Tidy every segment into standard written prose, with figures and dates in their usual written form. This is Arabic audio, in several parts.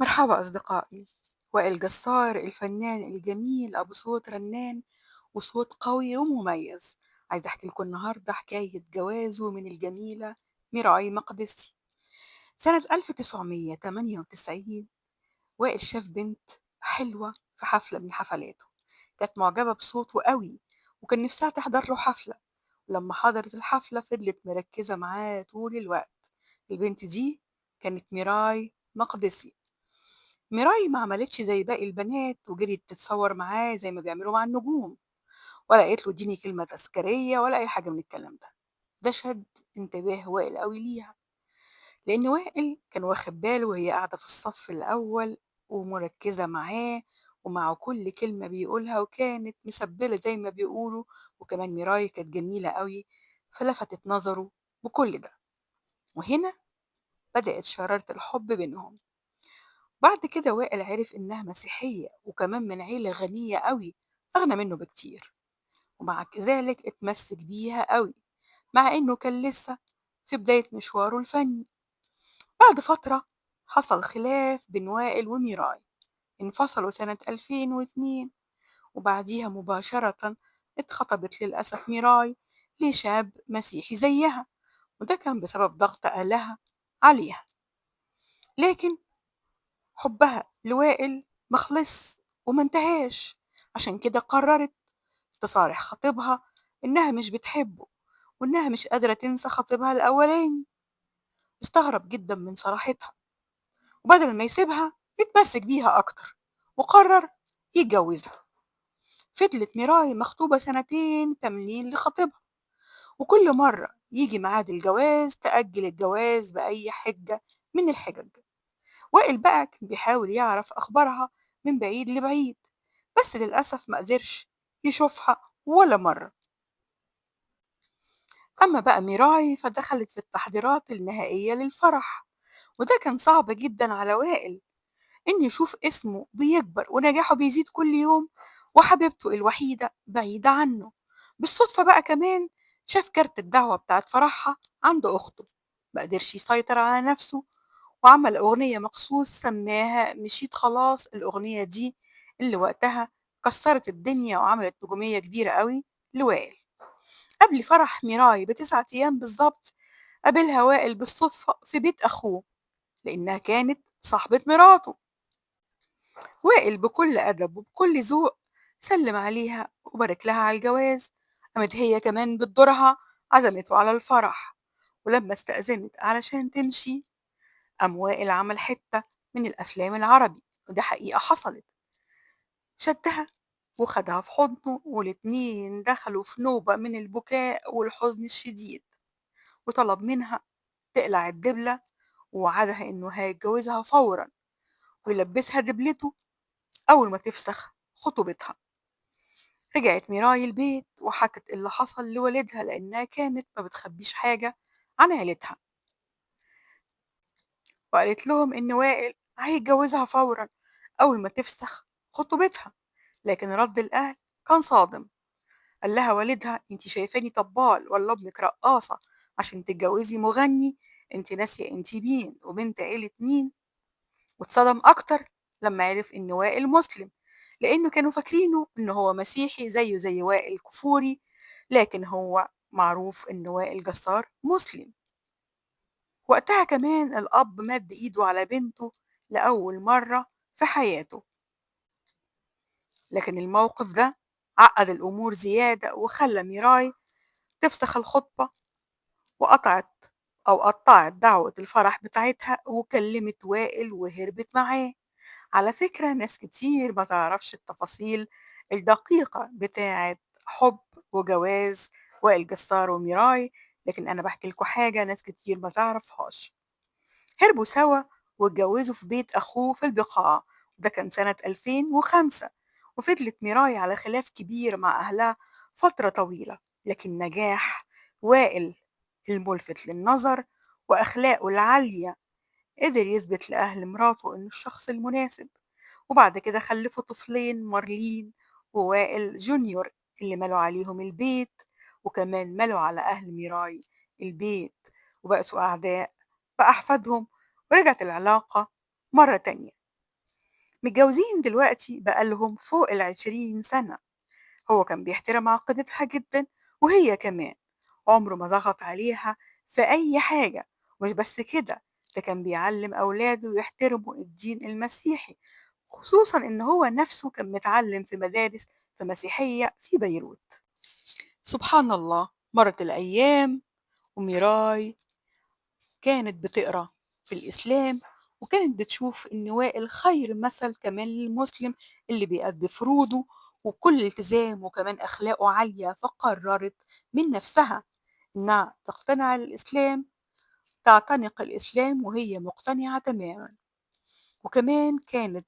مرحبا أصدقائي. وائل جسار الفنان الجميل أبو صوت رنان وصوت قوي ومميز، عايز أحكي لكم النهاردة حكاية جوازه من الجميلة ميراي مقدسي. سنة 1998 وائل شاف بنت حلوة في حفلة من حفلاته، كانت معجبة بصوته قوي وكان نفسها تحضر له حفلة. ولما حضرت الحفلة فضلت مركزة معاه طول الوقت. البنت دي كانت ميراي مقدسي. ميراي ما عملتش زي باقي البنات وجريت تتصور معاه زي ما بيعملوا مع النجوم، ولا قالت له اديني كلمة تذكارية ولا أي حاجة من الكلام ده. ده شد انتباه وائل قوي ليها، لأن وائل كان واخد باله وهي قاعدة في الصف الأول ومركزة معاه ومع كل كلمة بيقولها، وكانت مسبلة زي ما بيقولوا. وكمان ميراي كانت جميلة قوي فلفتت نظره بكل ده. وهنا بدأت شرارة الحب بينهم. بعد كده وائل عرف إنها مسيحية وكمان من عيلة غنية قوي، أغنى منه بكتير، ومع ذلك اتمسك بيها قوي مع إنه كان لسه في بداية مشواره الفني. بعد فترة حصل خلاف بين وائل وميراي، انفصلوا سنة 2002، وبعديها مباشرة اتخطبت للأسف ميراي لشاب مسيحي زيها، وده كان بسبب ضغط أهلها عليها. لكن حبها لوائل مخلص وما انتهاش، عشان كده قررت تصارح خطيبها إنها مش بتحبه وإنها مش قادرة تنسى خطيبها الأولاني. استغرب جدا من صراحتها، وبدل ما يسيبها اتمسك بيها أكتر وقرر يتجوزها. فضلت ميراي مخطوبة سنتين كاملين لخطيبها، وكل مرة يجي ميعاد الجواز تأجل الجواز بأي حجة من الحجج. وائل بقى كان بيحاول يعرف أخبارها من بعيد لبعيد، بس للأسف ما قدرش يشوفها ولا مرة. أما بقى ميراي فدخلت في التحضيرات النهائية للفرح، وده كان صعب جدا على وائل، إن يشوف اسمه بيكبر ونجاحه بيزيد كل يوم وحبيبته الوحيدة بعيدة عنه. بالصدفة بقى كمان شاف كارت الدعوة بتاعت فرحها عند أخته، مقدرش يسيطر على نفسه وعمل أغنية مخصوص سماها مشيت خلاص. الأغنية دي اللي وقتها كسرت الدنيا وعملت نجومية كبيرة قوي لوائل. قبل فرح ميراي ب9 أيام بالظبط قابلها وائل بالصدفة في بيت أخوه، لأنها كانت صاحبة مراته. وائل بكل أدب وبكل ذوق سلم عليها وبارك لها على الجواز، قامت هي كمان بدورها عزمته على الفرح. ولما استأذنت علشان تمشي قام وائل عمل حتة من الأفلام العربي، وده حقيقة حصلت. شدها وخدها في حضنه والاتنين دخلوا في نوبة من البكاء والحزن الشديد، وطلب منها تقلع الدبلة ووعدها إنه هيتجوزها فورا ويلبسها دبلته أول ما تفسخ خطوبتها. رجعت ميراي البيت وحكت اللي حصل لوالدها لأنها كانت ما بتخبيش حاجة عن عيلتها، وقالت لهم إن وائل هيتجوزها فورا أول ما تفسخ خطوبتها. لكن رد الأهل كان صادم. قال لها والدها انت شايفاني طبال ولا ابنك رقاصة عشان تتجوزي مغني؟ انت ناسية انت مين وبنت عيلة مين. واتصدم أكتر لما عرف إن وائل مسلم، لأنه كانوا فاكرينه إن هو مسيحي زيه زي وائل كفوري، لكن هو معروف إن وائل جسار مسلم. وقتها كمان الأب مد إيده على بنته لأول مرة في حياته، لكن الموقف ده عقد الأمور زيادة وخلى ميراي تفسخ الخطبة وقطعت قطعت دعوة الفرح بتاعتها وكلمت وائل وهربت معاه. على فكرة ناس كتير ما تعرفش التفاصيل الدقيقة بتاعة حب وجواز وائل جسار وميراي، لكن أنا بحكي لكم حاجة ناس كتير ما تعرفهاش. هربوا سوا واتجوزوا في بيت أخوه في البقاع، وده كان سنة 2005. وفضلت ميراي على خلاف كبير مع أهلها فترة طويلة، لكن نجاح وائل الملفت للنظر وأخلاقه العالية قدر يثبت لأهل مراته إنه الشخص المناسب. وبعد كده خلفوا طفلين مارلين ووائل جونيور اللي ملوا عليهم البيت، وكمان ملوا على أهل ميراي البيت وبقوا أعداء بأحفادهم. ورجعت العلاقة مرة تانية، متجوزين دلوقتي بقالهم فوق ال20 سنة. هو كان بيحترم عقيدتها جدًا وهي كمان، عمره ما ضغط عليها في أي حاجة، ومش بس كده، ده كان بيعلّم أولاده يحترموا الدين المسيحي، خصوصًا إن هو نفسه كان متعلّم في مدارس مسيحية في بيروت. سبحان الله، مرت الأيام وميراي كانت بتقرا في الإسلام، وكانت بتشوف إن وائل خير مثل كمان للمسلم اللي بيأدي فروضه وكل التزام، وكمان أخلاقه عالية، فقررت من نفسها إنها تقتنع الإسلام، تعتنق الإسلام وهي مقتنعة تماما. وكمان كانت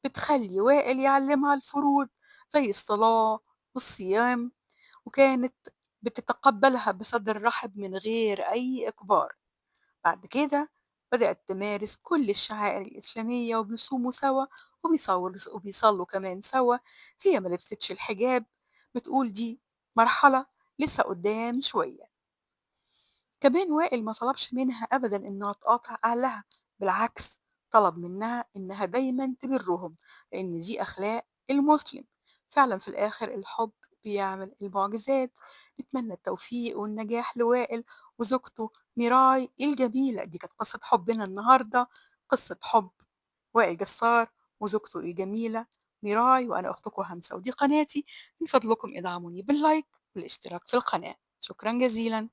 بتخلي وائل يعلمها الفروض زي الصلاة والصيام، وكانت بتتقبلها بصدر رحب من غير أي إجبار. بعد كده بدأت تمارس كل الشعائر الإسلامية وبيصوموا سوا وبيصلوا كمان سوا. هي ما لبستش الحجاب، بتقول دي مرحلة لسه قدام شوية. كمان وائل ما طلبش منها أبدا إنها تقاطع أهلها، بالعكس طلب منها إنها دايما تبرهم، لأن دي أخلاق المسلم. فعلا في الآخر الحب بيعمل المعجزات. نتمنى التوفيق والنجاح لوائل وزوجته ميراي الجميلة. دي كانت قصة حبنا النهاردة، قصة حب وائل جسار وزوجته الجميلة ميراي. وأنا أختكم همسة، ودي قناتي. من فضلكم ادعموني باللايك والاشتراك في القناة. شكرا جزيلا.